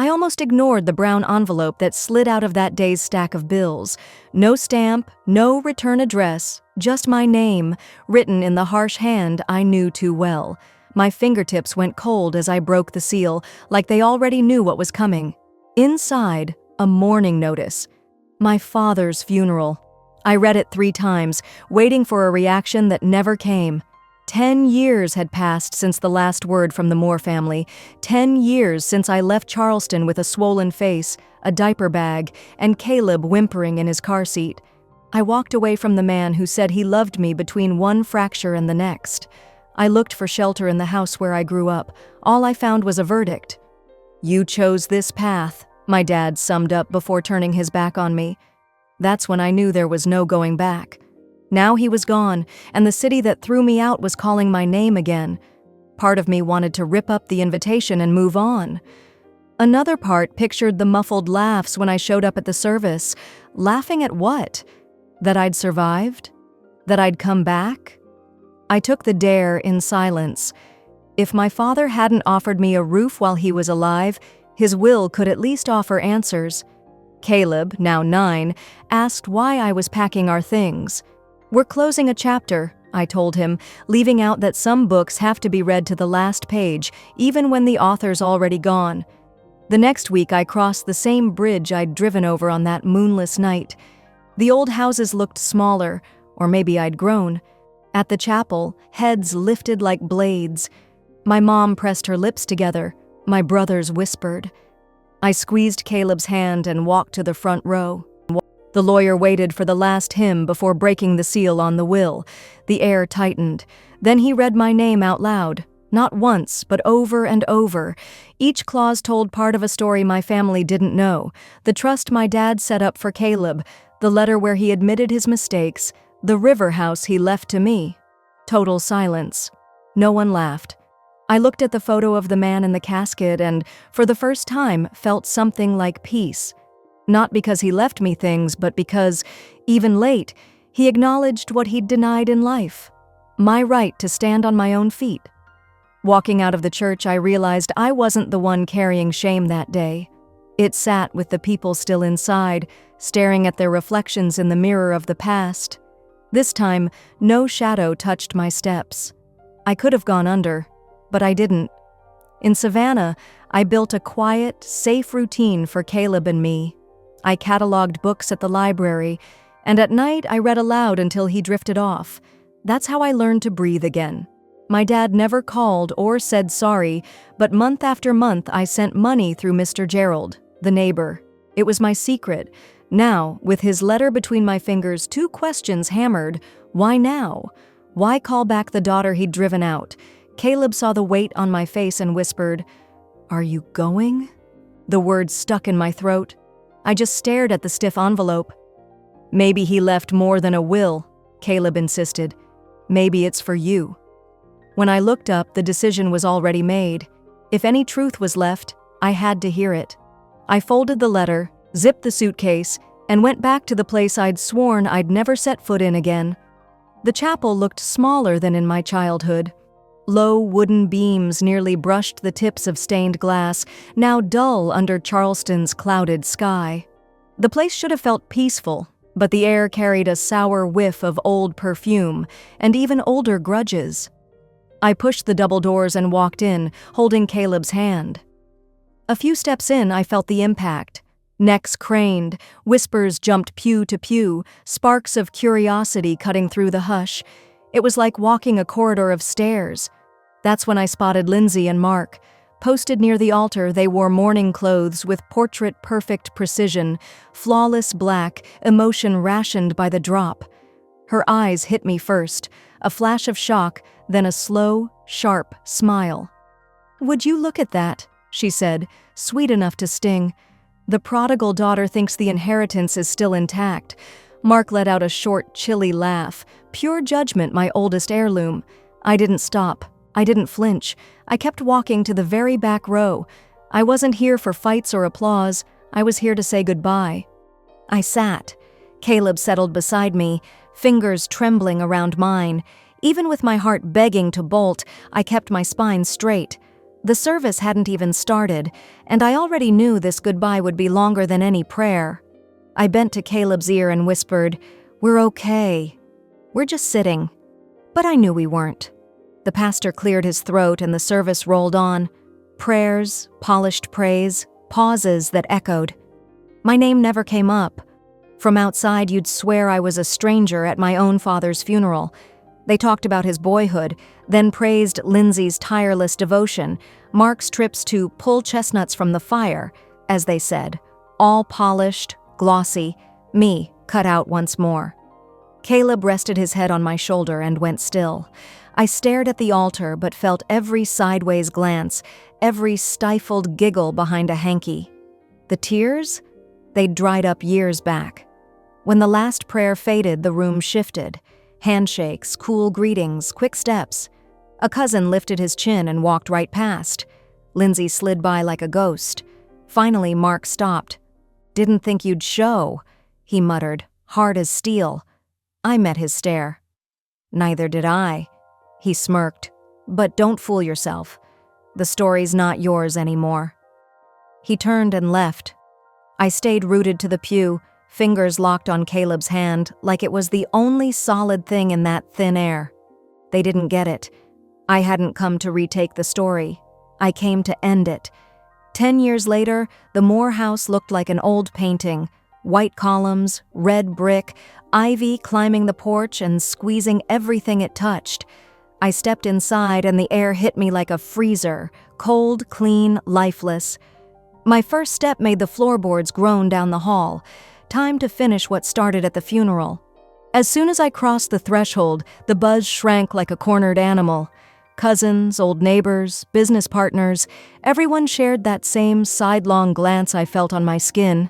I almost ignored the brown envelope that slid out of that day's stack of bills. No stamp, no return address, just my name, written in the harsh hand I knew too well. My fingertips went cold as I broke the seal, like they already knew what was coming. Inside, a mourning notice. My father's funeral. I read it 3 times, waiting for a reaction that never came. 10 years had passed since the last word from the Moore family. 10 years since I left Charleston with a swollen face, a diaper bag, and Caleb whimpering in his car seat. I walked away from the man who said he loved me between one fracture and the next. I looked for shelter in the house where I grew up. All I found was a verdict. "You chose this path," my dad summed up before turning his back on me. That's when I knew there was no going back. Now he was gone, and the city that threw me out was calling my name again. Part of me wanted to rip up the invitation and move on. Another part pictured the muffled laughs when I showed up at the service. Laughing at what? That I'd survived? That I'd come back? I took the dare in silence. If my father hadn't offered me a roof while he was alive, his will could at least offer answers. Caleb, now 9, asked why I was packing our things. "We're closing a chapter," I told him, leaving out that some books have to be read to the last page, even when the author's already gone. The next week I crossed the same bridge I'd driven over on that moonless night. The old houses looked smaller, or maybe I'd grown. At the chapel, heads lifted like blades. My mom pressed her lips together. My brothers whispered. I squeezed Caleb's hand and walked to the front row. The lawyer waited for the last hymn before breaking the seal on the will. The air tightened. Then he read my name out loud. Not once, but over and over. Each clause told part of a story my family didn't know. The trust my dad set up for Caleb, the letter where he admitted his mistakes, the river house he left to me. Total silence. No one laughed. I looked at the photo of the man in the casket and, for the first time, felt something like peace. Not because he left me things, but because, even late, he acknowledged what he'd denied in life. My right to stand on my own feet. Walking out of the church, I realized I wasn't the one carrying shame that day. It sat with the people still inside, staring at their reflections in the mirror of the past. This time, no shadow touched my steps. I could have gone under, but I didn't. In Savannah, I built a quiet, safe routine for Caleb and me. I cataloged books at the library, and at night I read aloud until he drifted off. That's how I learned to breathe again. My dad never called or said sorry, but month after month I sent money through Mr. Gerald, the neighbor. It was my secret. Now, with his letter between my fingers, 2 questions hammered. Why now? Why call back the daughter he'd driven out? Caleb saw the weight on my face and whispered, "Are you going?" The words stuck in my throat. I just stared at the stiff envelope. "Maybe he left more than a will," Caleb insisted. "Maybe it's for you." When I looked up, the decision was already made. If any truth was left, I had to hear it. I folded the letter, zipped the suitcase, and went back to the place I'd sworn I'd never set foot in again. The chapel looked smaller than in my childhood. Low wooden beams nearly brushed the tips of stained glass, now dull under Charleston's clouded sky. The place should have felt peaceful, but the air carried a sour whiff of old perfume, and even older grudges. I pushed the double doors and walked in, holding Caleb's hand. A few steps in, I felt the impact. Necks craned, whispers jumped pew to pew, sparks of curiosity cutting through the hush. It was like walking a corridor of stairs. That's when I spotted Lindsay and Mark. Posted near the altar, they wore mourning clothes with portrait-perfect precision, flawless black, emotion rationed by the drop. Her eyes hit me first, a flash of shock, then a slow, sharp smile. "Would you look at that?" she said, sweet enough to sting. "The prodigal daughter thinks the inheritance is still intact." Mark let out a short, chilly laugh. Pure judgment, my oldest heirloom. I didn't stop. I didn't flinch. I kept walking to the very back row. I wasn't here for fights or applause. I was here to say goodbye. I sat. Caleb settled beside me, fingers trembling around mine. Even with my heart begging to bolt, I kept my spine straight. The service hadn't even started, and I already knew this goodbye would be longer than any prayer. I bent to Caleb's ear and whispered, "We're okay. We're just sitting." But I knew we weren't. The pastor cleared his throat and the service rolled on. Prayers, polished praise, pauses that echoed. My name never came up. From outside, you'd swear I was a stranger at my own father's funeral. They talked about his boyhood, then praised Lindsay's tireless devotion, Mark's trips to pull chestnuts from the fire, as they said, all polished, glossy, me cut out once more. Caleb rested his head on my shoulder and went still. I stared at the altar but felt every sideways glance, every stifled giggle behind a hanky. The tears? They'd dried up years back. When the last prayer faded, the room shifted. Handshakes, cool greetings, quick steps. A cousin lifted his chin and walked right past. Lindsay slid by like a ghost. Finally, Mark stopped. "Didn't think you'd show," he muttered, hard as steel. I met his stare. "Neither did I." He smirked. "But don't fool yourself. The story's not yours anymore." He turned and left. I stayed rooted to the pew, fingers locked on Caleb's hand, like it was the only solid thing in that thin air. They didn't get it. I hadn't come to retake the story. I came to end it. 10 years later, the Moore house looked like an old painting. White columns, red brick, ivy climbing the porch and squeezing everything it touched. I stepped inside and the air hit me like a freezer, cold, clean, lifeless. My first step made the floorboards groan down the hall. Time to finish what started at the funeral. As soon as I crossed the threshold, the buzz shrank like a cornered animal. Cousins, old neighbors, business partners, everyone shared that same sidelong glance I felt on my skin.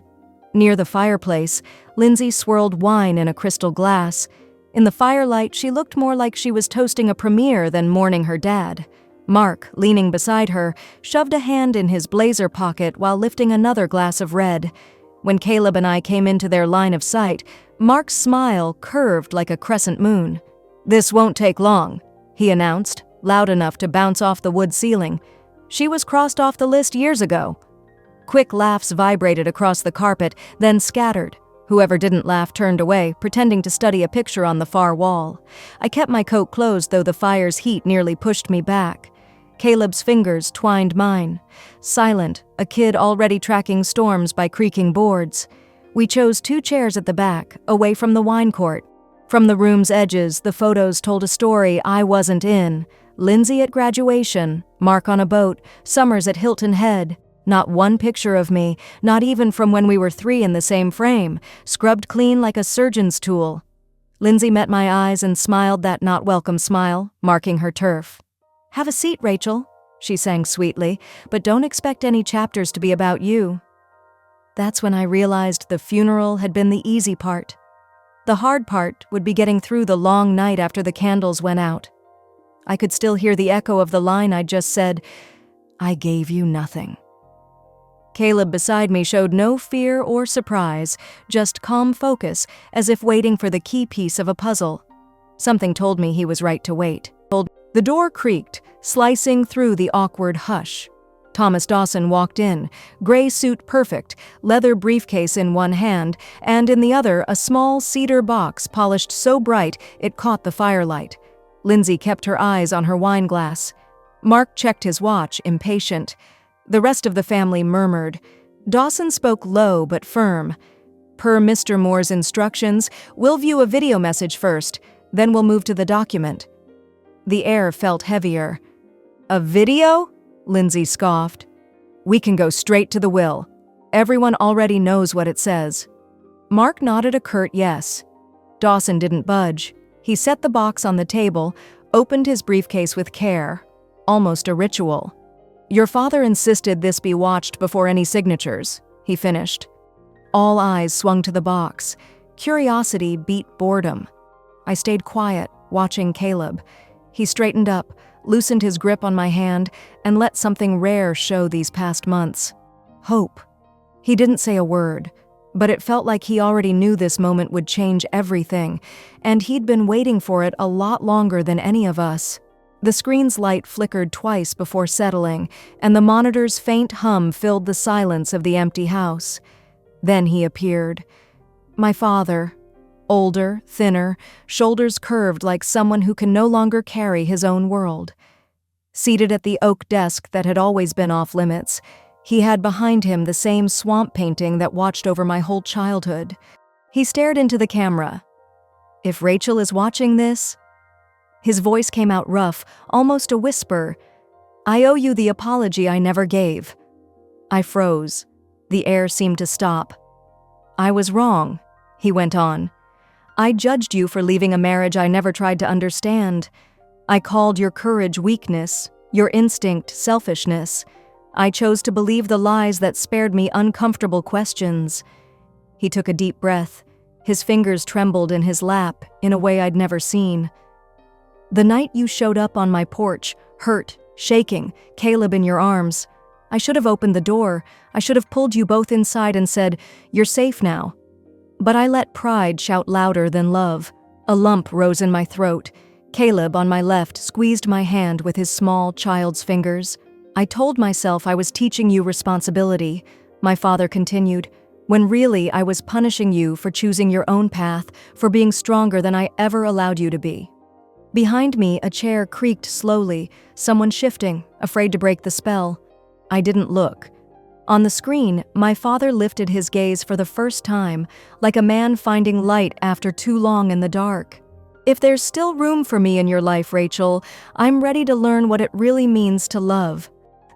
Near the fireplace, Lindsay swirled wine in a crystal glass. In the firelight, she looked more like she was toasting a premiere than mourning her dad. Mark, leaning beside her, shoved a hand in his blazer pocket while lifting another glass of red. When Caleb and I came into their line of sight, Mark's smile curved like a crescent moon. "This won't take long," he announced, loud enough to bounce off the wood ceiling. "She was crossed off the list years ago." Quick laughs vibrated across the carpet, then scattered. Whoever didn't laugh turned away, pretending to study a picture on the far wall. I kept my coat closed, though the fire's heat nearly pushed me back. Caleb's fingers twined mine. Silent, a kid already tracking storms by creaking boards. We chose 2 chairs at the back, away from the wine court. From the room's edges, the photos told a story I wasn't in. Lindsay at graduation, Mark on a boat, Summers at Hilton Head. Not one picture of me, not even from when we were 3 in the same frame, scrubbed clean like a surgeon's tool. Lindsay met my eyes and smiled that not welcome smile, marking her turf. "Have a seat, Rachel," she sang sweetly, "but don't expect any chapters to be about you." That's when I realized the funeral had been the easy part. The hard part would be getting through the long night after the candles went out. I could still hear the echo of the line I'd just said, "I gave you nothing." Caleb beside me showed no fear or surprise, just calm focus, as if waiting for the key piece of a puzzle. Something told me he was right to wait. The door creaked, slicing through the awkward hush. Thomas Dawson walked in, gray suit perfect, leather briefcase in one hand, and in the other a small cedar box polished so bright it caught the firelight. Lindsay kept her eyes on her wine glass. Mark checked his watch, impatient. The rest of the family murmured. Dawson spoke low but firm. "Per Mr. Moore's instructions, we'll view a video message first, then we'll move to the document." The air felt heavier. "A video?" Lindsay scoffed. "We can go straight to the will. Everyone already knows what it says." Mark nodded a curt yes. Dawson didn't budge. He set the box on the table, opened his briefcase with care. Almost a ritual. "Your father insisted this be watched before any signatures," he finished. All eyes swung to the box. Curiosity beat boredom. I stayed quiet, watching Caleb. He straightened up, loosened his grip on my hand, and let something rare show these past months. Hope. He didn't say a word, but it felt like he already knew this moment would change everything, and he'd been waiting for it a lot longer than any of us. The screen's light flickered twice before settling, and the monitor's faint hum filled the silence of the empty house. Then he appeared. My father. Older, thinner, shoulders curved like someone who can no longer carry his own world. Seated at the oak desk that had always been off-limits, he had behind him the same swamp painting that watched over my whole childhood. He stared into the camera. If Rachel is watching this... His voice came out rough, almost a whisper. I owe you the apology I never gave. I froze. The air seemed to stop. I was wrong, he went on. I judged you for leaving a marriage I never tried to understand. I called your courage weakness, your instinct selfishness. I chose to believe the lies that spared me uncomfortable questions. He took a deep breath. His fingers trembled in his lap in a way I'd never seen. The night you showed up on my porch, hurt, shaking, Caleb in your arms. I should have opened the door. I should have pulled you both inside and said, "You're safe now." But I let pride shout louder than love. A lump rose in my throat. Caleb, on my left, squeezed my hand with his small, child's fingers. I told myself I was teaching you responsibility, my father continued, when really I was punishing you for choosing your own path, for being stronger than I ever allowed you to be. Behind me, a chair creaked slowly, someone shifting, afraid to break the spell. I didn't look. On the screen, my father lifted his gaze for the first time, like a man finding light after too long in the dark. If there's still room for me in your life, Rachel, I'm ready to learn what it really means to love.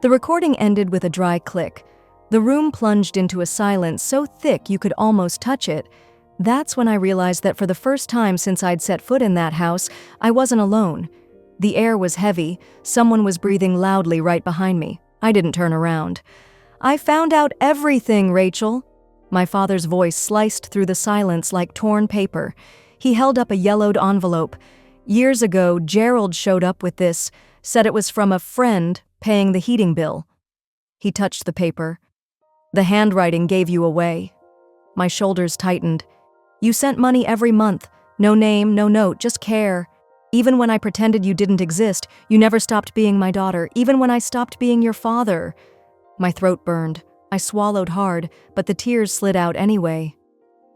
The recording ended with a dry click. The room plunged into a silence so thick you could almost touch it. That's when I realized that for the first time since I'd set foot in that house, I wasn't alone. The air was heavy. Someone was breathing loudly right behind me. I didn't turn around. I found out everything, Rachel. My father's voice sliced through the silence like torn paper. He held up a yellowed envelope. Years ago, Gerald showed up with this, said it was from a friend paying the heating bill. He touched the paper. The handwriting gave you away. My shoulders tightened. You sent money every month. No name, no note, just care. Even when I pretended you didn't exist, you never stopped being my daughter, even when I stopped being your father. My throat burned. I swallowed hard, but the tears slid out anyway.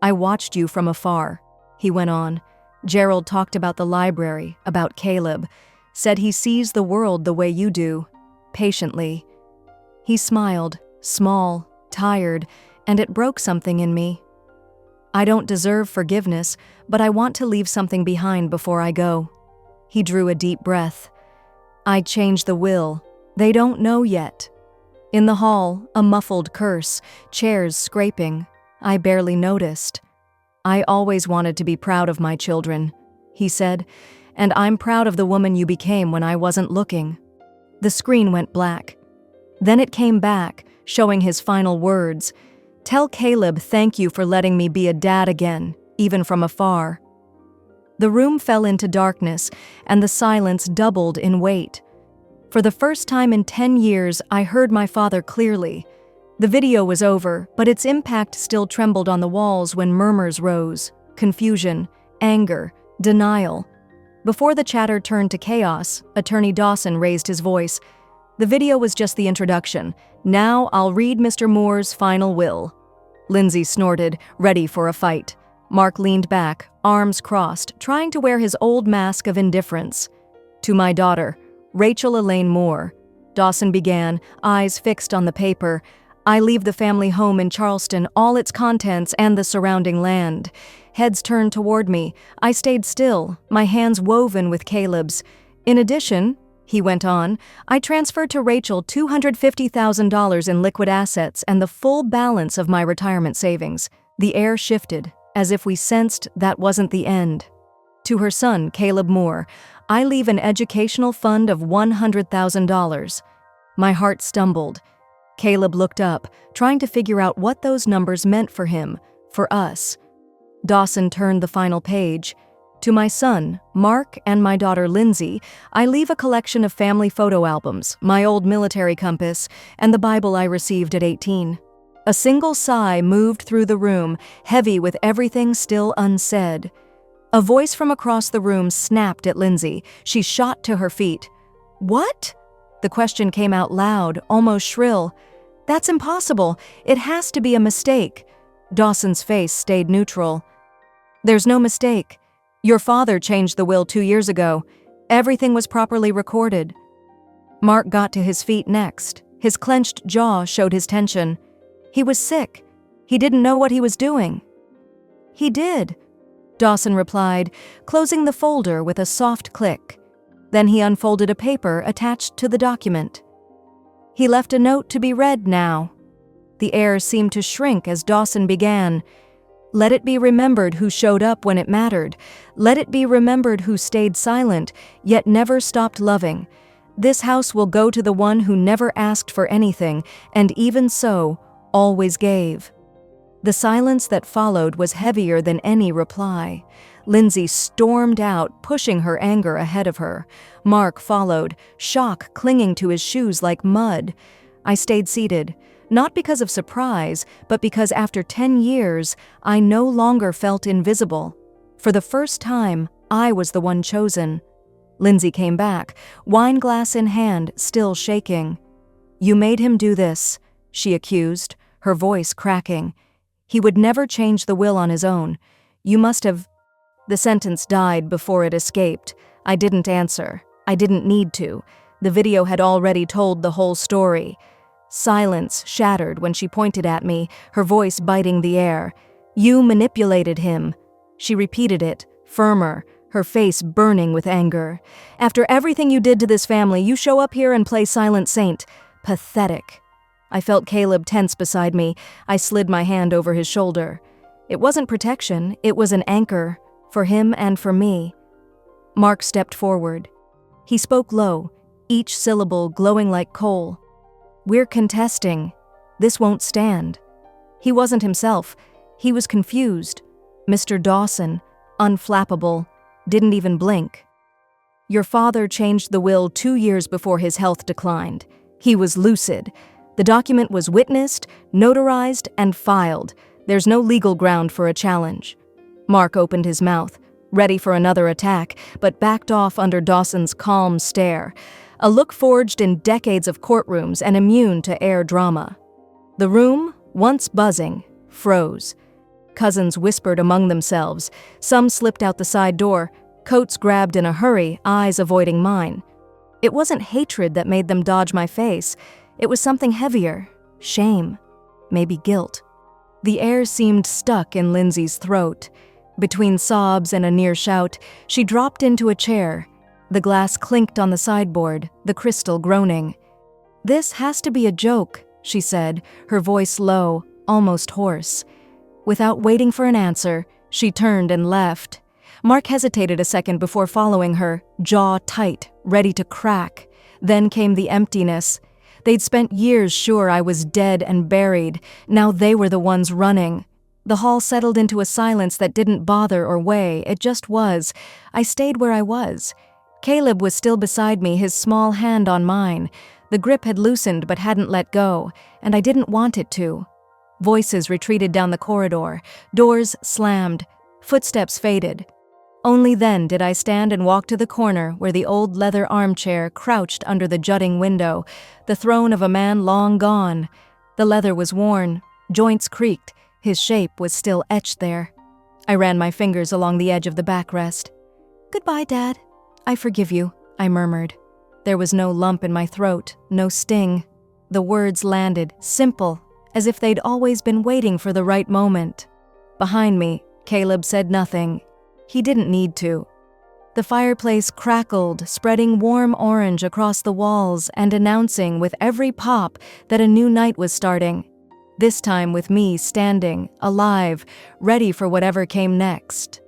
I watched you from afar, he went on. Gerald talked about the library, about Caleb, said he sees the world the way you do, patiently. He smiled, small, tired, and it broke something in me. I don't deserve forgiveness, but I want to leave something behind before I go. He drew a deep breath. I'd change the will. They don't know yet. In the hall, a muffled curse, chairs scraping. I barely noticed. I always wanted to be proud of my children, he said, and I'm proud of the woman you became when I wasn't looking. The screen went black. Then it came back, showing his final words. Tell Caleb thank you for letting me be a dad again, even from afar. The room fell into darkness, and the silence doubled in weight. For the first time in 10 years, I heard my father clearly. The video was over, but its impact still trembled on the walls when murmurs rose, confusion, anger, denial. Before the chatter turned to chaos, Attorney Dawson raised his voice. The video was just the introduction. Now I'll read Mr. Moore's final will. Lindsay snorted, ready for a fight. Mark leaned back, arms crossed, trying to wear his old mask of indifference. To my daughter, Rachel Elaine Moore, Dawson began, eyes fixed on the paper. I leave the family home in Charleston, all its contents and the surrounding land. Heads turned toward me. I stayed still, my hands woven with Caleb's. In addition, he went on, I transferred to Rachel $250,000 in liquid assets and the full balance of my retirement savings. The air shifted, as if we sensed that wasn't the end. To her son, Caleb Moore, I leave an educational fund of $100,000. My heart stumbled. Caleb looked up, trying to figure out what those numbers meant for him, for us. Dawson turned the final page. To my son, Mark, and my daughter Lindsay, I leave a collection of family photo albums, my old military compass, and the Bible I received at 18. A single sigh moved through the room, heavy with everything still unsaid. A voice from across the room snapped at Lindsay. She shot to her feet. What? The question came out loud, almost shrill. That's impossible. It has to be a mistake. Dawson's face stayed neutral. There's no mistake. Your father changed the will 2 years ago. Everything was properly recorded. Mark got to his feet next. His clenched jaw showed his tension. He was sick. He didn't know what he was doing. He did, Dawson replied, closing the folder with a soft click. Then he unfolded a paper attached to the document. He left a note to be read now. The air seemed to shrink as Dawson began. Let it be remembered who showed up when it mattered. Let it be remembered who stayed silent, yet never stopped loving. This house will go to the one who never asked for anything, and even so, always gave. The silence that followed was heavier than any reply. Lindsay stormed out, pushing her anger ahead of her. Mark followed, shock clinging to his shoes like mud. I stayed seated, not because of surprise, but because after 10 years, I no longer felt invisible. For the first time, I was the one chosen. Lindsay came back, wine glass in hand, still shaking. "You made him do this," she accused, her voice cracking. "He would never change the will on his own. You must have—" The sentence died before it escaped. I didn't answer. I didn't need to. The video had already told the whole story. Silence shattered when she pointed at me, her voice biting the air. "You manipulated him." She repeated it, firmer, her face burning with anger. "After everything you did to this family, you show up here and play silent saint. Pathetic." I felt Caleb tense beside me. I slid my hand over his shoulder. It wasn't protection, it was an anchor, for him and for me. Mark stepped forward. He spoke low, each syllable glowing like coal. "We're contesting. This won't stand." He wasn't himself. He was confused. Mr. Dawson, unflappable, didn't even blink. "Your father changed the will 2 years before his health declined. He was lucid. The document was witnessed, notarized, and filed. There's no legal ground for a challenge." Mark opened his mouth, ready for another attack, but backed off under Dawson's calm stare, a look forged in decades of courtrooms and immune to air drama. The room, once buzzing, froze. Cousins whispered among themselves. Some slipped out the side door, coats grabbed in a hurry, eyes avoiding mine. It wasn't hatred that made them dodge my face. It was something heavier, shame, maybe guilt. The air seemed stuck in Lindsay's throat. Between sobs and a near shout, she dropped into a chair. The glass clinked on the sideboard, the crystal groaning. "This has to be a joke," she said, her voice low, almost hoarse. Without waiting for an answer, she turned and left. Mark hesitated a second before following her, jaw tight, ready to crack. Then came the emptiness. They'd spent years sure I was dead and buried. Now they were the ones running. The hall settled into a silence that didn't bother or weigh. It just was. I stayed where I was. Caleb was still beside me, his small hand on mine. The grip had loosened but hadn't let go, and I didn't want it to. Voices retreated down the corridor. Doors slammed. Footsteps faded. Only then did I stand and walk to the corner where the old leather armchair crouched under the jutting window, the throne of a man long gone. The leather was worn, joints creaked, his shape was still etched there. I ran my fingers along the edge of the backrest. "Goodbye, Dad. I forgive you," I murmured. There was no lump in my throat, no sting. The words landed, simple, as if they'd always been waiting for the right moment. Behind me, Caleb said nothing. He didn't need to. The fireplace crackled, spreading warm orange across the walls and announcing with every pop that a new night was starting. This time with me standing, alive, ready for whatever came next.